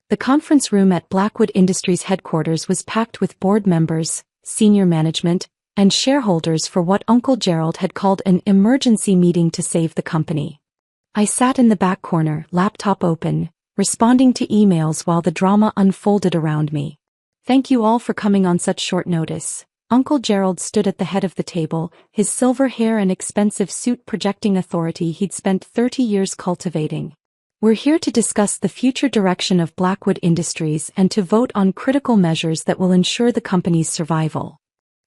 The conference room at Blackwood Industries headquarters was packed with board members, senior management, and shareholders for what Uncle Gerald had called an emergency meeting to save the company. I sat in the back corner, laptop open, responding to emails while the drama unfolded around me. "Thank you all for coming on such short notice." Uncle Gerald stood at the head of the table, his silver hair and expensive suit projecting authority he'd spent 30 years cultivating. "We're here to discuss the future direction of Blackwood Industries and to vote on critical measures that will ensure the company's survival."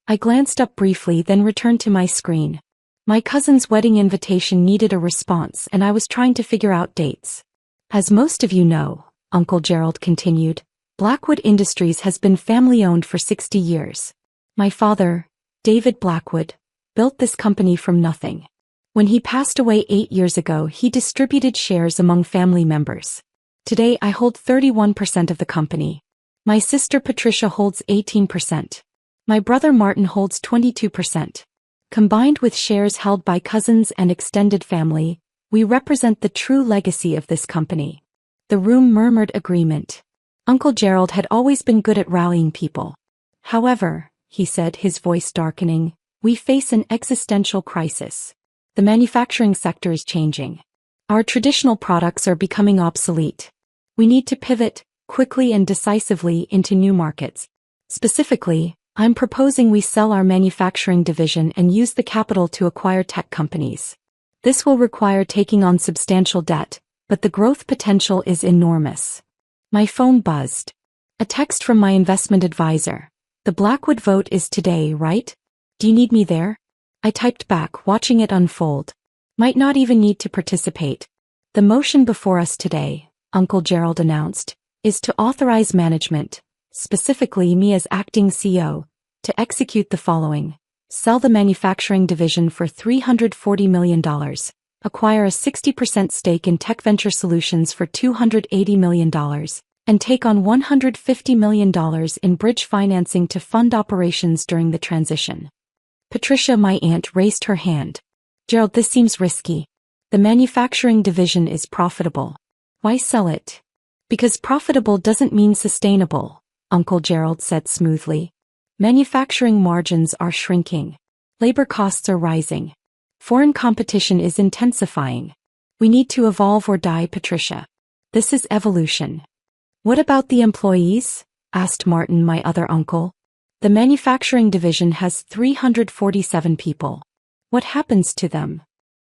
I glanced up briefly, then returned to my screen. My cousin's wedding invitation needed a response, and I was trying to figure out dates. "As most of you know," Uncle Gerald continued, "Blackwood Industries has been family-owned for 60 years. My father, David Blackwood, built this company from nothing. When he passed away 8 years ago, he distributed shares among family members. Today I hold 31% of the company. My sister Patricia holds 18%. My brother Martin holds 22%. Combined with shares held by cousins and extended family, we represent the true legacy of this company." The room murmured agreement. Uncle Gerald had always been good at rallying people. "However," he said, his voice darkening, "we face an existential crisis. The manufacturing sector is changing. Our traditional products are becoming obsolete. We need to pivot, quickly and decisively, into new markets. Specifically, I'm proposing we sell our manufacturing division and use the capital to acquire tech companies. This will require taking on substantial debt, but the growth potential is enormous." My phone buzzed. A text from my investment advisor. "The Blackwood vote is today, right? Do you need me there?" I typed back, watching it unfold. "Might not even need to participate. The motion before us today," Uncle Gerald announced, "is to authorize management, specifically me as acting CEO, to execute the following: sell the manufacturing division for $340 million, acquire a 60% stake in Tech Venture Solutions for $280 million, and take on $150 million in bridge financing to fund operations during the transition." Patricia, my aunt, raised her hand. "Gerald, this seems risky. The manufacturing division is profitable. Why sell it?" "Because profitable doesn't mean sustainable," Uncle Gerald said smoothly. "Manufacturing margins are shrinking. Labor costs are rising. Foreign competition is intensifying. We need to evolve or die, Patricia. This is evolution." "What about the employees?" asked Martin, my other uncle. "The manufacturing division has 347 people. What happens to them?"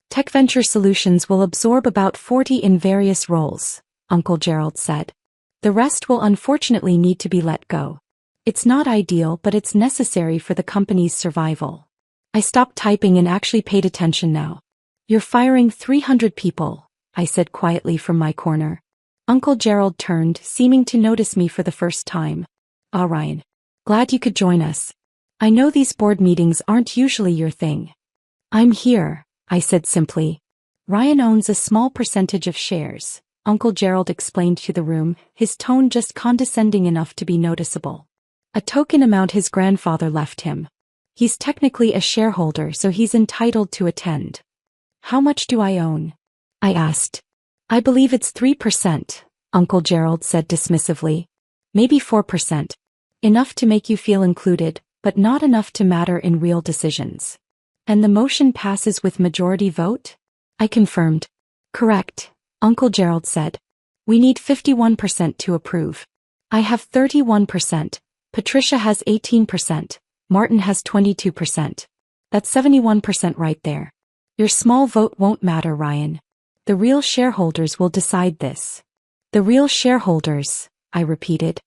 "Tech Venture Solutions will absorb about 40 in various roles," Uncle Gerald said. "The rest will unfortunately need to be let go. It's not ideal, but it's necessary for the company's survival." I stopped typing and actually paid attention now. "You're firing 300 people," I said quietly from my corner. Uncle Gerald turned, seeming to notice me for the first time. "Ah, Ryan. Glad you could join us. I know these board meetings aren't usually your thing." "I'm here," I said simply. "Ryan owns a small percentage of shares," Uncle Gerald explained to the room, his tone just condescending enough to be noticeable. "A token amount his grandfather left him. He's technically a shareholder, so he's entitled to attend." "How much do I own?" I asked. "I believe it's 3%, Uncle Gerald said dismissively. "Maybe 4%. Enough to make you feel included, but not enough to matter in real decisions." "And the motion passes with majority vote?" I confirmed. "Correct," Uncle Gerald said. "We need 51% to approve. I have 31%, Patricia has 18%, Martin has 22%. That's 71% right there. Your small vote won't matter, Ryan. The real shareholders will decide this." "The real shareholders," I repeated.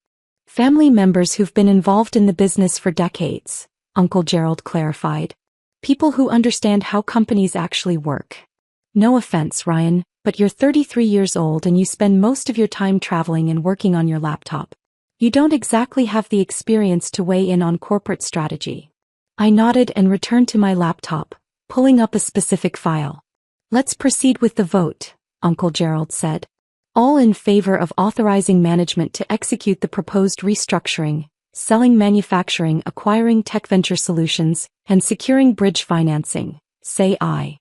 "Family members who've been involved in the business for decades," Uncle Gerald clarified. "People who understand how companies actually work. No offense, Ryan, but you're 33 years old and you spend most of your time traveling and working on your laptop. You don't exactly have the experience to weigh in on corporate strategy." I nodded and returned to my laptop, pulling up a specific file. "Let's proceed with the vote," Uncle Gerald said. "All in favor of authorizing management to execute the proposed restructuring, selling manufacturing, acquiring Tech Venture Solutions, and securing bridge financing, say aye."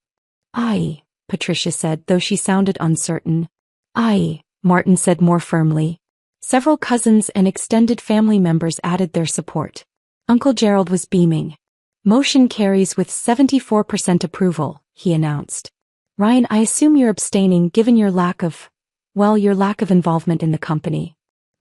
"Aye," Patricia said, though she sounded uncertain. "Aye," Martin said more firmly. Several cousins and extended family members added their support. Uncle Gerald was beaming. "Motion carries with 74% approval," he announced. "Ryan, I assume you're abstaining given your lack of involvement in the company."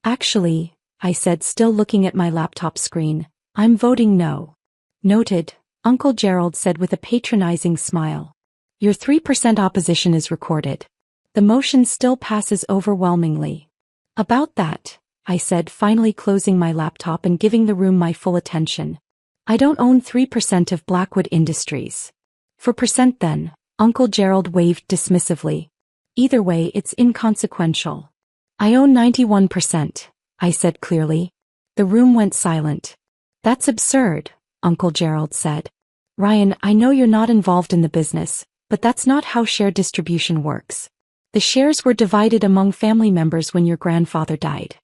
"Actually," I said, still looking at my laptop screen, "I'm voting no." "Noted," Uncle Gerald said with a patronizing smile. "Your 3% opposition is recorded. The motion still passes overwhelmingly." "About that," I said, finally closing my laptop and giving the room my full attention. "I don't own 3% of Blackwood Industries." "4% then," Uncle Gerald waved dismissively. "Either way, it's inconsequential." "I own 91%, I said clearly. The room went silent. "That's absurd," Uncle Gerald said. "Ryan, I know you're not involved in the business, but that's not how share distribution works. The shares were divided among family members when your grandfather died.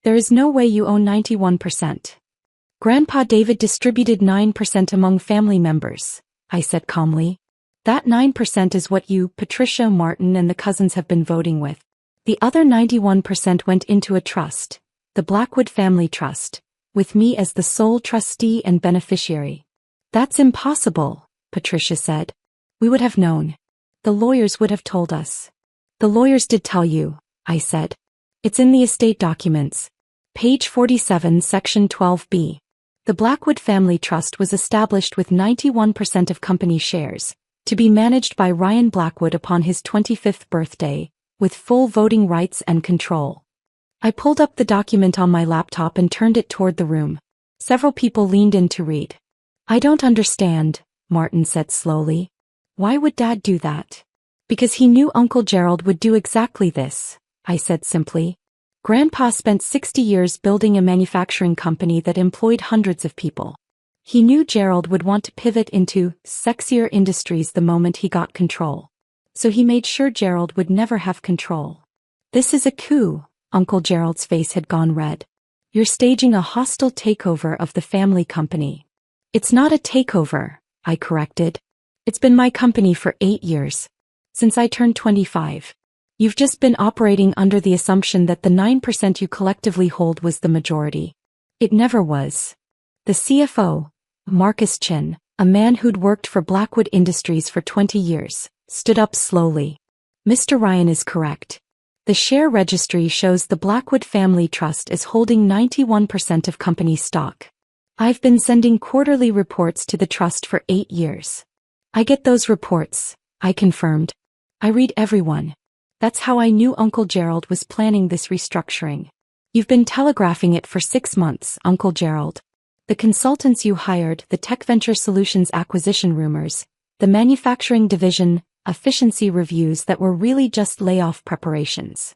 There is no way you own 91%. Grandpa David distributed 9% among family members," I said calmly. "That 9% is what you, Patricia, Martin, and the cousins have been voting with. The other 91% went into a trust, the Blackwood Family Trust, with me as the sole trustee and beneficiary." "That's impossible," Patricia said. "We would have known. The lawyers would have told us." "The lawyers did tell you," I said. "It's in the estate documents. Page 47, Section 12B. The Blackwood Family Trust was established with 91% of company shares, to be managed by Ryan Blackwood upon his 25th birthday, with full voting rights and control." I pulled up the document on my laptop and turned it toward the room. Several people leaned in to read. "I don't understand," Martin said slowly. "Why would Dad do that?" "Because he knew Uncle Gerald would do exactly this," I said simply. "Grandpa spent 60 years building a manufacturing company that employed hundreds of people. He knew Gerald would want to pivot into sexier industries the moment he got control. So he made sure Gerald would never have control." "This is a coup." Uncle Gerald's face had gone red. "You're staging a hostile takeover of the family company." "It's not a takeover," I corrected. "It's been my company for 8 years. Since I turned 25. You've just been operating under the assumption that the 9% you collectively hold was the majority. It never was." The CFO, Marcus Chin, a man who'd worked for Blackwood Industries for 20 years, stood up slowly. "Mr. Ryan is correct. The share registry shows the Blackwood Family Trust is holding 91% of company stock. I've been sending quarterly reports to the trust for 8 years. I get those reports," I confirmed. "I read every one. That's how I knew Uncle Gerald was planning this restructuring." "You've been telegraphing it for 6 months, Uncle Gerald. The consultants you hired, the Tech Venture Solutions acquisition rumors, the manufacturing division, efficiency reviews that were really just layoff preparations.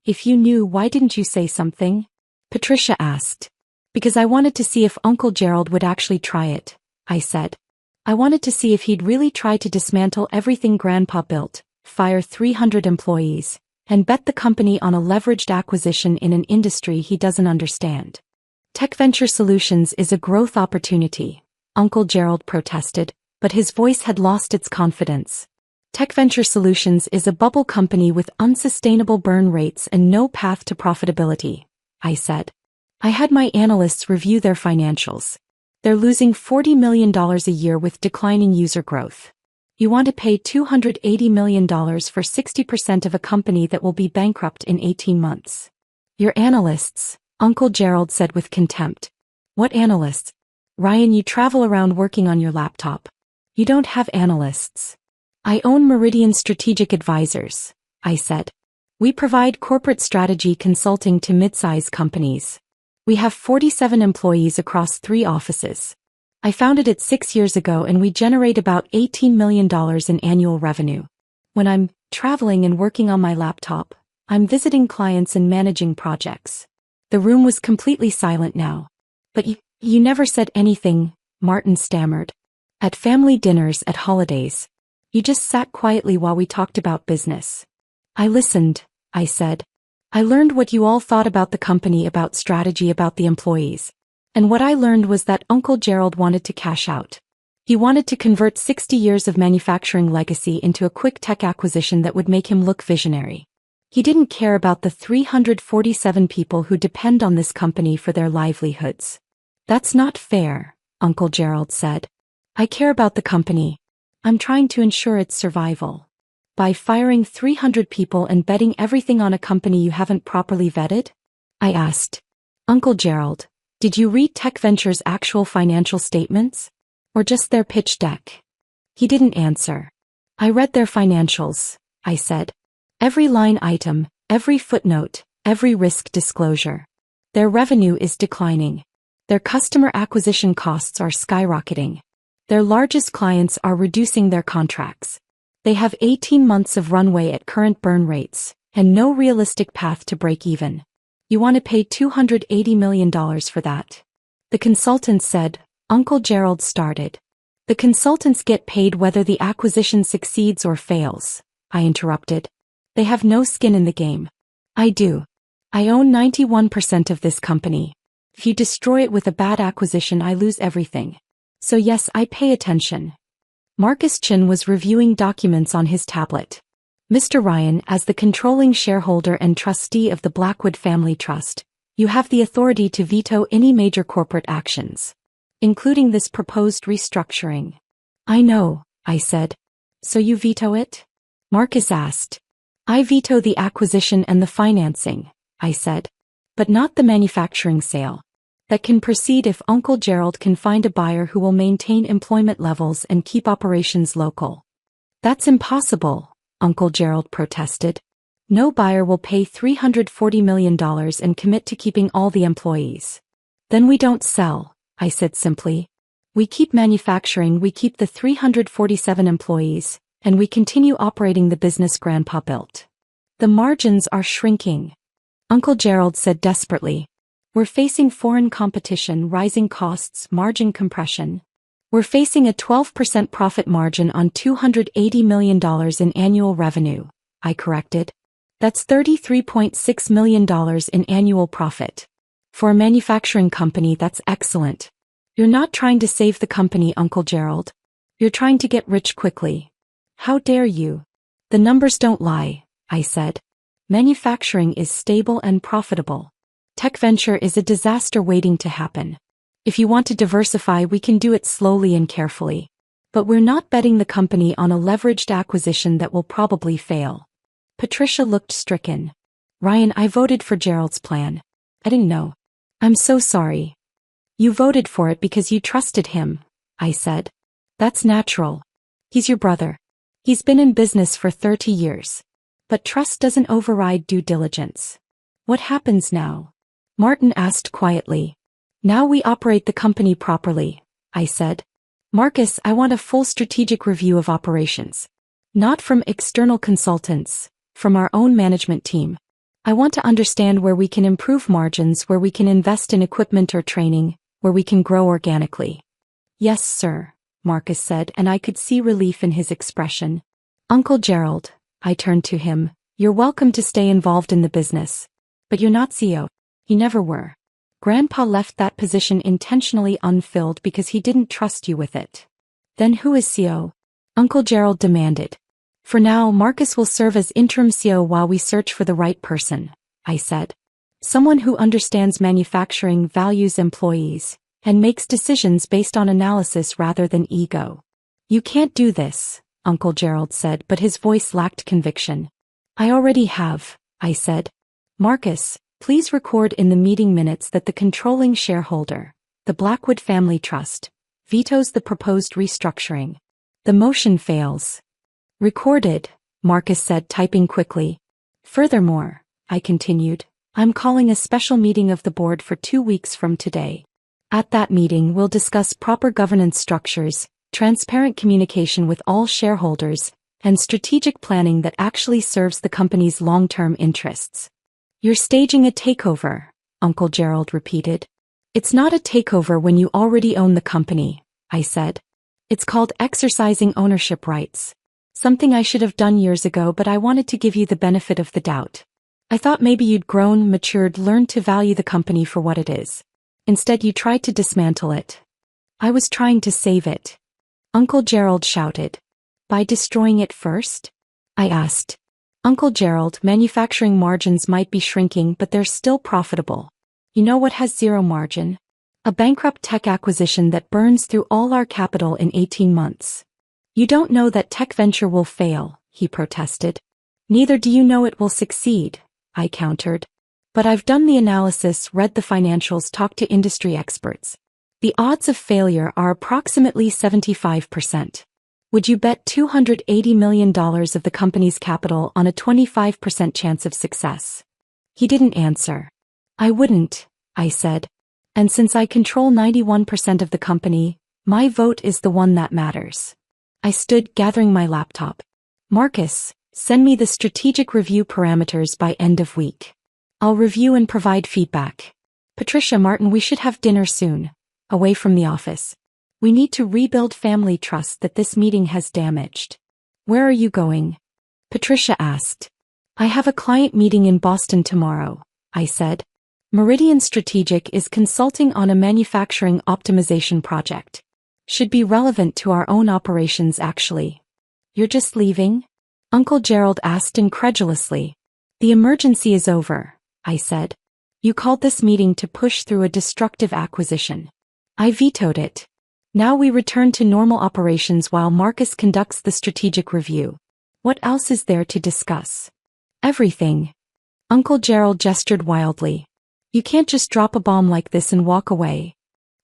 If you knew, why didn't you say something?" Patricia asked. "Because I wanted to see if Uncle Gerald would actually try it," I said. "I wanted to see if he'd really try to dismantle everything Grandpa built, fire 300 employees, and bet the company on a leveraged acquisition in an industry he doesn't understand." "Tech Venture Solutions is a growth opportunity," Uncle Gerald protested, but his voice had lost its confidence. "Tech Venture Solutions is a bubble company with unsustainable burn rates and no path to profitability," I said. "I had my analysts review their financials. They're losing $40 million a year with declining user growth. You want to pay $280 million for 60% of a company that will be bankrupt in 18 months. "Your analysts," Uncle Gerald said with contempt. "What analysts? Ryan, you travel around working on your laptop. You don't have analysts." "I own Meridian Strategic Advisors," I said. "We provide corporate strategy consulting to mid-size companies. We have 47 employees across 3 offices. I founded it 6 years ago and we generate about $18 million in annual revenue. When I'm traveling and working on my laptop, I'm visiting clients and managing projects." The room was completely silent now. "But you never said anything," Martin stammered. "At family dinners, at holidays. You just sat quietly while we talked about business." "I listened," I said. "I learned what you all thought about the company, about strategy, about the employees. And what I learned was that Uncle Gerald wanted to cash out. He wanted to convert 60 years of manufacturing legacy into a quick tech acquisition that would make him look visionary. He didn't care about the 347 people who depend on this company for their livelihoods. That's not fair, Uncle Gerald said. I care about the company. I'm trying to ensure its survival. By firing 300 people and betting everything on a company you haven't properly vetted? I asked. Uncle Gerald, did you read Tech Venture's actual financial statements? Or just their pitch deck? He didn't answer. I read their financials, I said. Every line item, every footnote, every risk disclosure. Their revenue is declining. Their customer acquisition costs are skyrocketing. Their largest clients are reducing their contracts. They have 18 months of runway at current burn rates, and no realistic path to break even. You want to pay $280 million for that? The consultant said. Uncle Gerald started. The consultants get paid whether the acquisition succeeds or fails, I interrupted. They have no skin in the game. I do. I own 91% of this company. If you destroy it with a bad acquisition, I lose everything. So yes, I pay attention. Marcus Chin was reviewing documents on his tablet. Mr. Ryan, as the controlling shareholder and trustee of the Blackwood Family Trust, you have the authority to veto any major corporate actions, including this proposed restructuring. I know, I said. So you veto it? Marcus asked. I veto the acquisition and the financing, I said. But not the manufacturing sale. That can proceed if Uncle Gerald can find a buyer who will maintain employment levels and keep operations local. That's impossible, Uncle Gerald protested. No buyer will pay $340 million and commit to keeping all the employees. Then we don't sell, I said simply. We keep manufacturing, we keep the 347 employees, and we continue operating the business Grandpa built. The margins are shrinking. Uncle Gerald said desperately. We're facing foreign competition, rising costs, margin compression. We're facing a 12% profit margin on $280 million in annual revenue, I corrected. That's $33.6 million in annual profit. For a manufacturing company, that's excellent. You're not trying to save the company, Uncle Gerald. You're trying to get rich quickly. How dare you? The numbers don't lie, I said. Manufacturing is stable and profitable. Tech Venture is a disaster waiting to happen. If you want to diversify, we can do it slowly and carefully. But we're not betting the company on a leveraged acquisition that will probably fail. Patricia looked stricken. Ryan, I voted for Gerald's plan. I didn't know. I'm so sorry. You voted for it because you trusted him, I said. That's natural. He's your brother. He's been in business for 30 years. But trust doesn't override due diligence. What happens now? Martin asked quietly. Now we operate the company properly, I said. Marcus, I want a full strategic review of operations. Not from external consultants, from our own management team. I want to understand where we can improve margins, where we can invest in equipment or training, where we can grow organically. Yes, sir, Marcus said, and I could see relief in his expression. Uncle Gerald, I turned to him, you're welcome to stay involved in the business. But you're not CEO. You never were. Grandpa left that position intentionally unfilled because he didn't trust you with it. Then who is CEO? Uncle Gerald demanded. For now, Marcus will serve as interim CEO while we search for the right person, I said. Someone who understands manufacturing, values employees, and makes decisions based on analysis rather than ego. You can't do this, Uncle Gerald said, but his voice lacked conviction. I already have, I said. Marcus, please record in the meeting minutes that the controlling shareholder, the Blackwood Family Trust, vetoes the proposed restructuring. The motion fails. Recorded, Marcus said, typing quickly. Furthermore, I continued, I'm calling a special meeting of the board for 2 weeks from today. At that meeting, we'll discuss proper governance structures, transparent communication with all shareholders, and strategic planning that actually serves the company's long-term interests. You're staging a takeover, Uncle Gerald repeated. It's not a takeover when you already own the company, I said. It's called exercising ownership rights. Something I should have done years ago, but I wanted to give you the benefit of the doubt. I thought maybe you'd grown, matured, learned to value the company for what it is. Instead, you tried to dismantle it. I was trying to save it. Uncle Gerald shouted. By destroying it first? I asked. Uncle Gerald, manufacturing margins might be shrinking, but they're still profitable. You know what has zero margin? A bankrupt tech acquisition that burns through all our capital in 18 months. You don't know that tech venture will fail, he protested. Neither do you know it will succeed, I countered. But I've done the analysis, read the financials, talked to industry experts. The odds of failure are approximately 75%. Would you bet $280 million of the company's capital on a 25% chance of success? He didn't answer. I wouldn't, I said. And since I control 91% of the company, my vote is the one that matters. I stood, gathering my laptop. Marcus, send me the strategic review parameters by end of week. I'll review and provide feedback. Patricia, Martin, we should have dinner soon. Away from the office. We need to rebuild family trust that this meeting has damaged. Where are you going? Patricia asked. I have a client meeting in Boston tomorrow, I said. Meridian Strategic is consulting on a manufacturing optimization project. Should be relevant to our own operations actually. You're just leaving? Uncle Gerald asked incredulously. The emergency is over, I said. You called this meeting to push through a destructive acquisition. I vetoed it. Now we return to normal operations while Marcus conducts the strategic review. What else is there to discuss? Everything. Uncle Gerald gestured wildly. You can't just drop a bomb like this and walk away.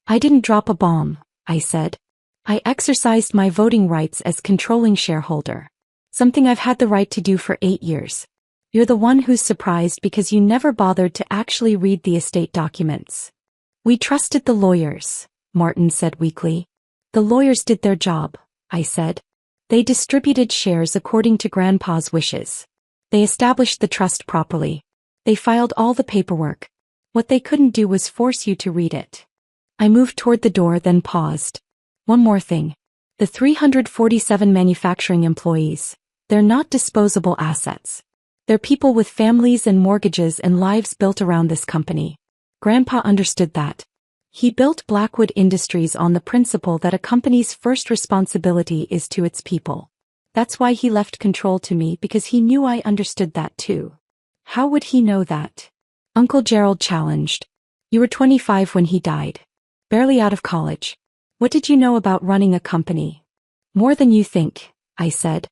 I didn't drop a bomb, I said. I exercised my voting rights as controlling shareholder. Something I've had the right to do for 8 years. You're the one who's surprised because you never bothered to actually read the estate documents. We trusted the lawyers, Martin said weakly. The lawyers did their job, I said. They distributed shares according to Grandpa's wishes. They established the trust properly. They filed all the paperwork. What they couldn't do was force you to read it. I moved toward the door, then paused. One more thing. The 347 manufacturing employees, they're not disposable assets. They're people with families and mortgages and lives built around this company. Grandpa understood that. He built Blackwood Industries on the principle that a company's first responsibility is to its people. That's why he left control to me, because he knew I understood that too. How would he know that? Uncle Gerald challenged. You were 25 when he died. Barely out of college. What did you know about running a company? More than you think, I said.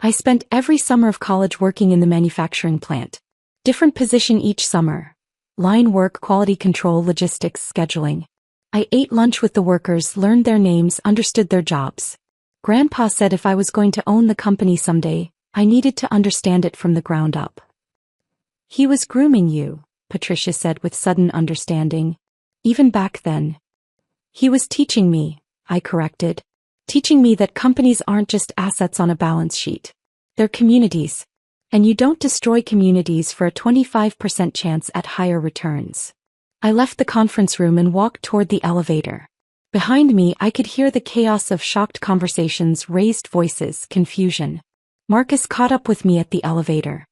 I spent every summer of college working in the manufacturing plant. Different position each summer. Line work, quality control, logistics, scheduling. I ate lunch with the workers, learned their names, understood their jobs. Grandpa said if I was going to own the company someday, I needed to understand it from the ground up. He was grooming you, Patricia said with sudden understanding. Even back then. He was teaching me, I corrected. Teaching me that companies aren't just assets on a balance sheet. They're communities. And you don't destroy communities for a 25% chance at higher returns. I left the conference room and walked toward the elevator. Behind me, I could hear the chaos of shocked conversations, raised voices, confusion. Marcus caught up with me at the elevator.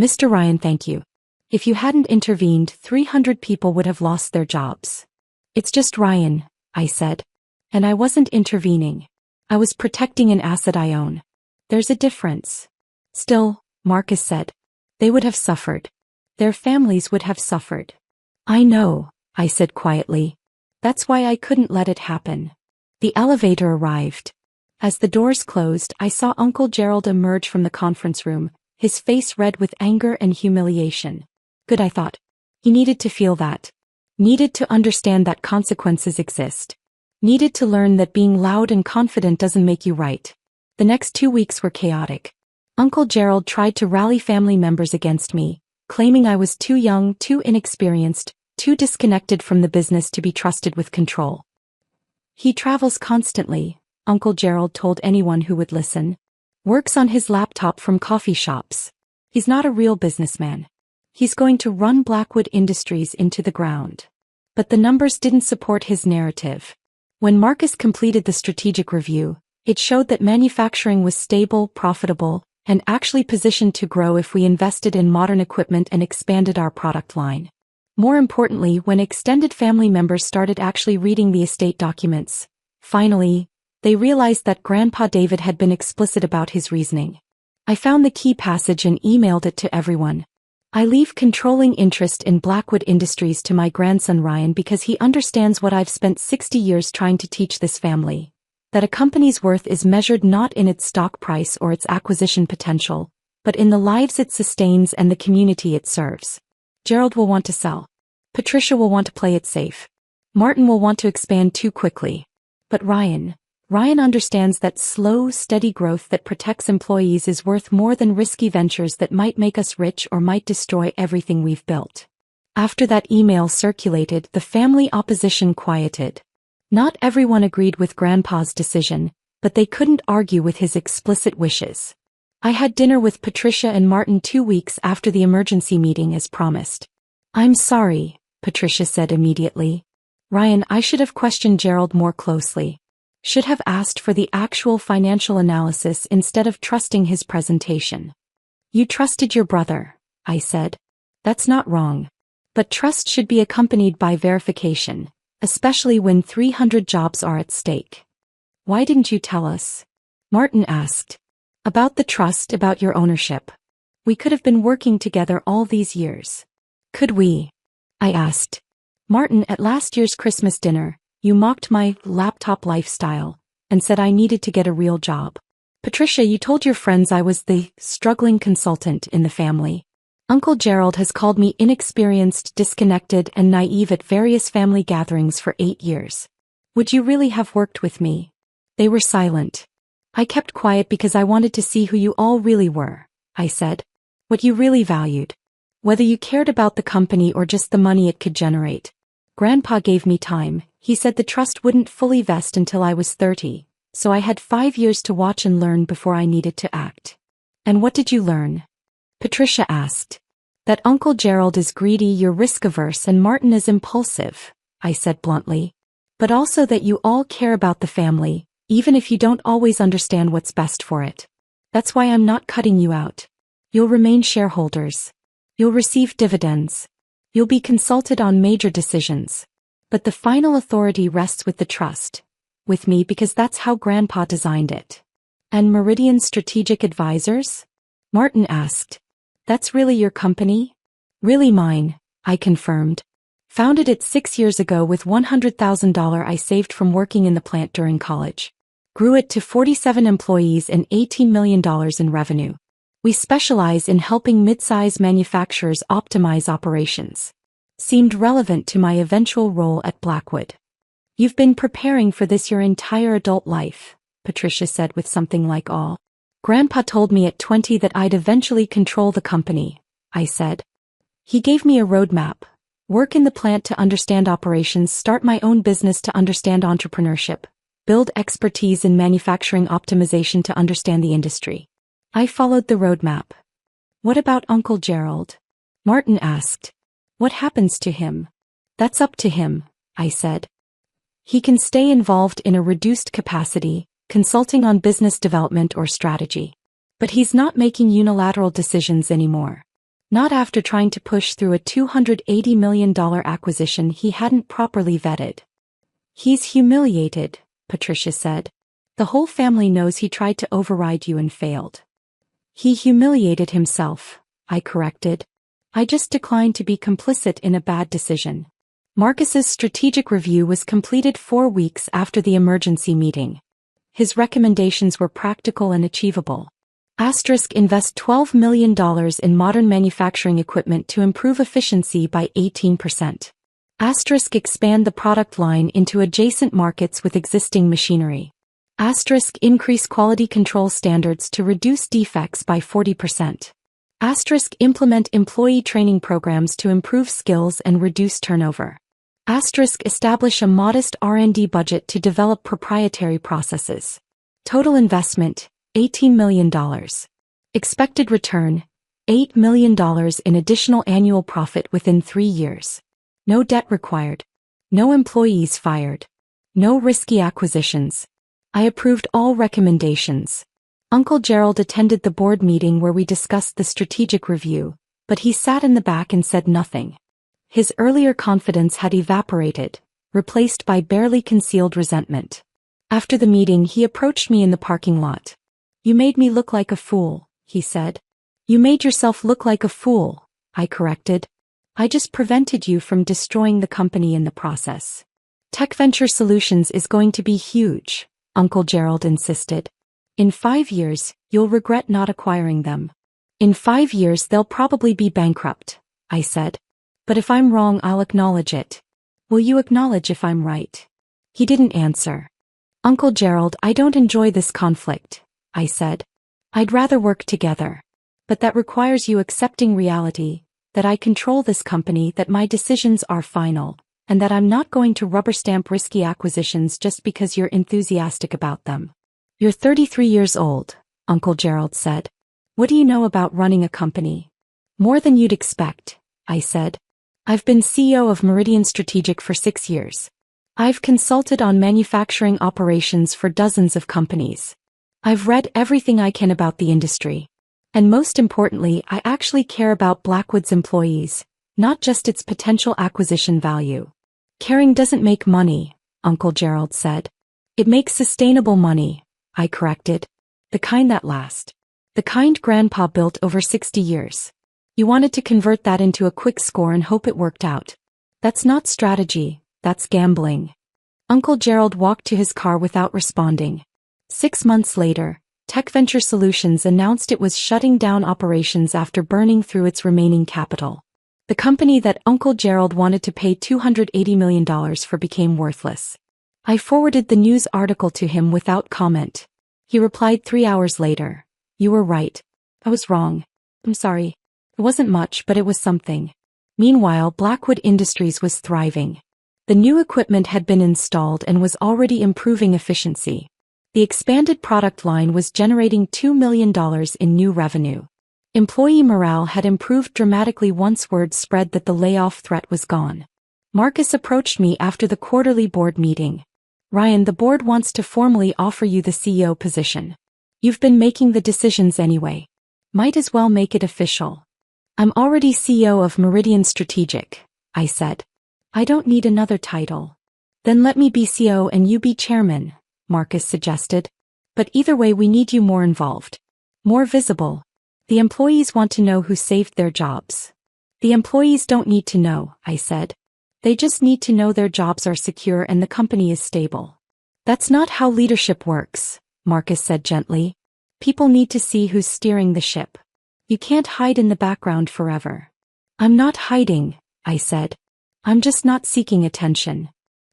Mr. Ryan, thank you. If you hadn't intervened, 300 people would have lost their jobs. It's just Ryan, I said. And I wasn't intervening. I was protecting an asset I own. There's a difference. Still, Marcus said. They would have suffered. Their families would have suffered. I know, I said quietly. That's why I couldn't let it happen. The elevator arrived. As the doors closed, I saw Uncle Gerald emerge from the conference room, his face red with anger and humiliation. Good, I thought. He needed to feel that. Needed to understand that consequences exist. Needed to learn that being loud and confident doesn't make you right. The next 2 weeks were chaotic. Uncle Gerald tried to rally family members against me, claiming I was too young, too inexperienced, too disconnected from the business to be trusted with control. He travels constantly, Uncle Gerald told anyone who would listen. Works on his laptop from coffee shops. He's not a real businessman. He's going to run Blackwood Industries into the ground. But the numbers didn't support his narrative. When Marcus completed the strategic review, it showed that manufacturing was stable, profitable, and actually positioned to grow if we invested in modern equipment and expanded our product line. More importantly, when extended family members started actually reading the estate documents, finally, they realized that Grandpa David had been explicit about his reasoning. I found the key passage and emailed it to everyone. I leave controlling interest in Blackwood Industries to my grandson Ryan because he understands what I've spent 60 years trying to teach this family. That a company's worth is measured not in its stock price or its acquisition potential, but in the lives it sustains and the community it serves. Gerald will want to sell. Patricia will want to play it safe. Martin will want to expand too quickly. But Ryan understands that slow, steady growth that protects employees is worth more than risky ventures that might make us rich or might destroy everything we've built. After that email circulated, the family opposition quieted. Not everyone agreed with Grandpa's decision, but they couldn't argue with his explicit wishes. I had dinner with Patricia and Martin 2 weeks after the emergency meeting as promised. "I'm sorry," Patricia said immediately. "Ryan, I should have questioned Gerald more closely. Should have asked for the actual financial analysis instead of trusting his presentation." "You trusted your brother," I said. "That's not wrong. But trust should be accompanied by verification, especially when 300 jobs are at stake." "Why didn't you tell us?" Martin asked. "About the trust, about your ownership. We could have been working together all these years." "Could we?" I asked. "Martin, at last year's Christmas dinner, you mocked my laptop lifestyle and said I needed to get a real job. Patricia, you told your friends I was the struggling consultant in the family. Uncle Gerald has called me inexperienced, disconnected, and naive at various family gatherings for 8 years. Would you really have worked with me?" They were silent. "I kept quiet because I wanted to see who you all really were," I said. "What you really valued. Whether you cared about the company or just the money it could generate. Grandpa gave me time. He said the trust wouldn't fully vest until I was 30, so I had 5 years to watch and learn before I needed to act." "And what did you learn?" Patricia asked. "That Uncle Gerald is greedy, you're risk-averse, and Martin is impulsive," I said bluntly. "But also that you all care about the family, even if you don't always understand what's best for it. That's why I'm not cutting you out. You'll remain shareholders. You'll receive dividends. You'll be consulted on major decisions. But the final authority rests with the trust. With me, because that's how Grandpa designed it." "And Meridian Strategic Advisors?" Martin asked. "That's really your company?" "Really mine," I confirmed. "Founded it 6 years ago with $100,000 I saved from working in the plant during college. Grew it to 47 employees and $18 million in revenue. We specialize in helping mid-size manufacturers optimize operations." Seemed relevant to my eventual role at Blackwood. "You've been preparing for this your entire adult life," Patricia said with something like awe. "Grandpa told me at 20 that I'd eventually control the company," I said. "He gave me a roadmap. Work in the plant to understand operations, start my own business to understand entrepreneurship, build expertise in manufacturing optimization to understand the industry." I followed the roadmap. "What about Uncle Gerald?" Martin asked. "What happens to him?" "That's up to him," I said. "He can stay involved in a reduced capacity, consulting on business development or strategy. But he's not making unilateral decisions anymore. Not after trying to push through a $280 million acquisition he hadn't properly vetted." "He's humiliated," Patricia said. "The whole family knows he tried to override you and failed." "He humiliated himself," I corrected. "I just declined to be complicit in a bad decision." Marcus's strategic review was completed 4 weeks after the emergency meeting. His recommendations were practical and achievable. Invest $12 million in modern manufacturing equipment to improve efficiency by 18%. Expand the product line into adjacent markets with existing machinery. Increase quality control standards to reduce defects by 40%. Implement employee training programs to improve skills and reduce turnover. Establish a modest R&D budget to develop proprietary processes. Total investment, $18 million. Expected return, $8 million in additional annual profit within 3 years. No debt required. No employees fired. No risky acquisitions. I approved all recommendations. Uncle Gerald attended the board meeting where we discussed the strategic review, but he sat in the back and said nothing. His earlier confidence had evaporated, replaced by barely concealed resentment. After the meeting, he approached me in the parking lot. "You made me look like a fool," he said. You made yourself look like a fool, I corrected. I just prevented you from destroying the company in the process. Tech Venture Solutions is going to be huge, Uncle Gerald insisted. In 5 years, you'll regret not acquiring them. In 5 years they'll probably be bankrupt, I said. But if I'm wrong, I'll acknowledge it. Will you acknowledge if I'm right? He didn't answer. Uncle Gerald, I don't enjoy this conflict, I said. I'd rather work together. But that requires you accepting reality, that I control this company, that my decisions are final, and that I'm not going to rubber stamp risky acquisitions just because you're enthusiastic about them. You're 33 years old, Uncle Gerald said. What do you know about running a company? More than you'd expect, I said. I've been CEO of Meridian Strategic for 6 years. I've consulted on manufacturing operations for dozens of companies. I've read everything I can about the industry. And most importantly, I actually care about Blackwood's employees, not just its potential acquisition value. Caring doesn't make money, Uncle Gerald said. It makes sustainable money, I corrected. The kind that lasts. The kind Grandpa built over 60 years. You wanted to convert that into a quick score and hope it worked out. That's not strategy, that's gambling. Uncle Gerald walked to his car without responding. 6 months later, Tech Venture Solutions announced it was shutting down operations after burning through its remaining capital. The company that Uncle Gerald wanted to pay $280 million for became worthless. I forwarded the news article to him without comment. He replied 3 hours later. You were right. I was wrong. I'm sorry. It wasn't much, but it was something. Meanwhile, Blackwood Industries was thriving. The new equipment had been installed and was already improving efficiency. The expanded product line was generating $2 million in new revenue. Employee morale had improved dramatically once word spread that the layoff threat was gone. Marcus approached me after the quarterly board meeting. Ryan, the board wants to formally offer you the CEO position. You've been making the decisions anyway. Might as well make it official. I'm already CEO of Meridian Strategic, I said. I don't need another title. Then let me be CEO and you be chairman, Marcus suggested. But either way we need you more involved. More visible. The employees want to know who saved their jobs. The employees don't need to know, I said. They just need to know their jobs are secure and the company is stable. That's not how leadership works, Marcus said gently. People need to see who's steering the ship. You can't hide in the background forever. I'm not hiding, I said. I'm just not seeking attention.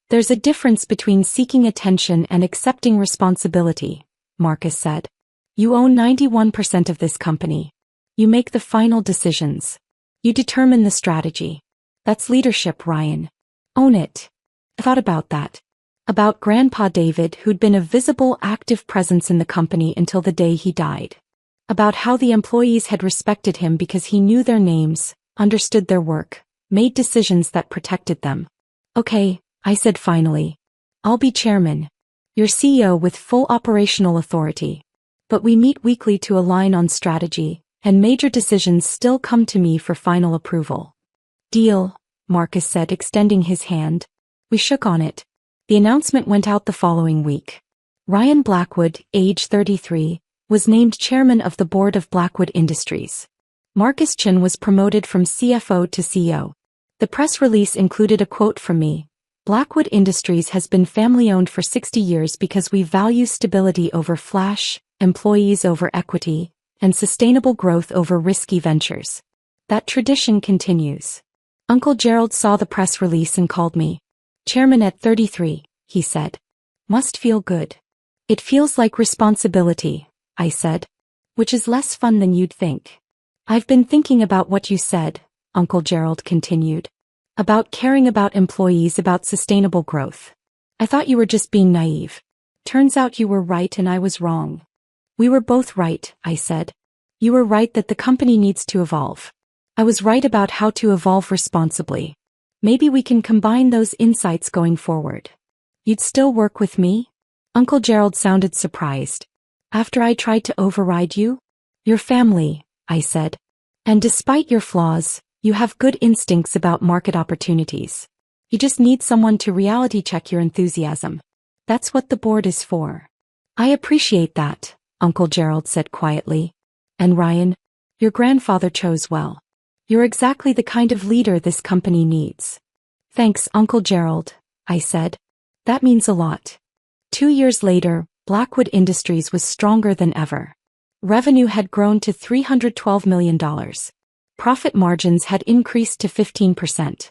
There's a difference between seeking attention and accepting responsibility, Marcus said. You own 91% of this company. You make the final decisions. You determine the strategy. That's leadership, Ryan. Own it. I thought about that. About Grandpa David, who'd been a visible, active presence in the company until the day he died. About how the employees had respected him because he knew their names, understood their work, made decisions that protected them. Okay, I said finally. I'll be chairman. You're CEO with full operational authority. But we meet weekly to align on strategy, and major decisions still come to me for final approval. Deal, Marcus said, extending his hand. We shook on it. The announcement went out the following week. Ryan Blackwood, age 33, was named chairman of the board of Blackwood Industries. Marcus Chin was promoted from CFO to CEO. The press release included a quote from me. Blackwood Industries has been family-owned for 60 years because we value stability over flash, employees over equity, and sustainable growth over risky ventures. That tradition continues. Uncle Gerald saw the press release and called me. Chairman at 33, he said. Must feel good. It feels like responsibility, I said. Which is less fun than you'd think. I've been thinking about what you said, Uncle Gerald continued. About caring about employees, about sustainable growth. I thought you were just being naive. Turns out you were right and I was wrong. We were both right, I said. You were right that the company needs to evolve. I was right about how to evolve responsibly. Maybe we can combine those insights going forward. You'd still work with me? Uncle Gerald sounded surprised. After I tried to override you? Your family, I said. And despite your flaws, you have good instincts about market opportunities. You just need someone to reality check your enthusiasm. That's what the board is for. I appreciate that, Uncle Gerald said quietly. And Ryan, your grandfather chose well. You're exactly the kind of leader this company needs. Thanks, Uncle Gerald, I said. That means a lot. 2 years later, Blackwood Industries was stronger than ever. Revenue had grown to $312 million. Profit margins had increased to 15%.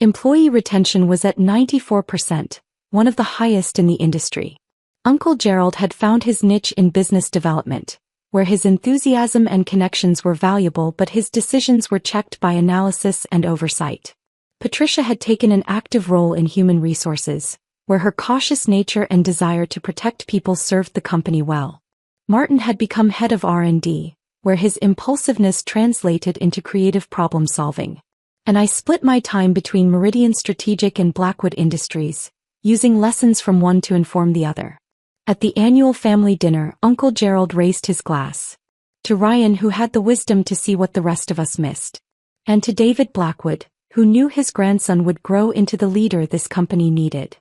Employee retention was at 94%, one of the highest in the industry. Uncle Gerald had found his niche in business development, where his enthusiasm and connections were valuable but his decisions were checked by analysis and oversight. Patricia had taken an active role in human resources, where her cautious nature and desire to protect people served the company well. Martin had become head of R&D, where his impulsiveness translated into creative problem-solving. And I split my time between Meridian Strategic and Blackwood Industries, using lessons from one to inform the other. At the annual family dinner, Uncle Gerald raised his glass. To Ryan, who had the wisdom to see what the rest of us missed. And to David Blackwood, who knew his grandson would grow into the leader this company needed.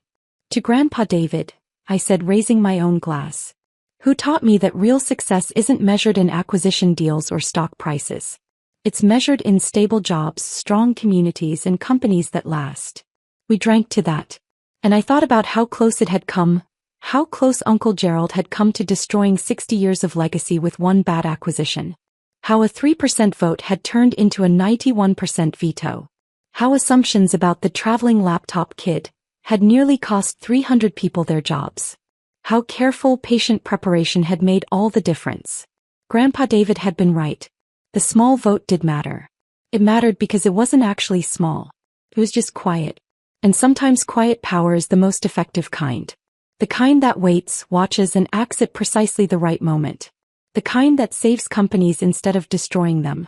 To Grandpa David, I said, raising my own glass. Who taught me that real success isn't measured in acquisition deals or stock prices. It's measured in stable jobs, strong communities, and companies that last. We drank to that. And I thought about how close it had come, how close Uncle Gerald had come to destroying 60 years of legacy with one bad acquisition. How a 3% vote had turned into a 91% veto. How assumptions about the traveling laptop kid had nearly cost 300 people their jobs. How careful, patient preparation had made all the difference. Grandpa David had been right. The small vote did matter. It mattered because it wasn't actually small. It was just quiet. And sometimes quiet power is the most effective kind. The kind that waits, watches, and acts at precisely the right moment. The kind that saves companies instead of destroying them.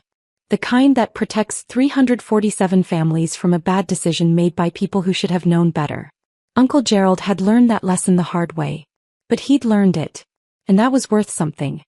The kind that protects 347 families from a bad decision made by people who should have known better. Uncle Gerald had learned that lesson the hard way. But he'd learned it. And that was worth something.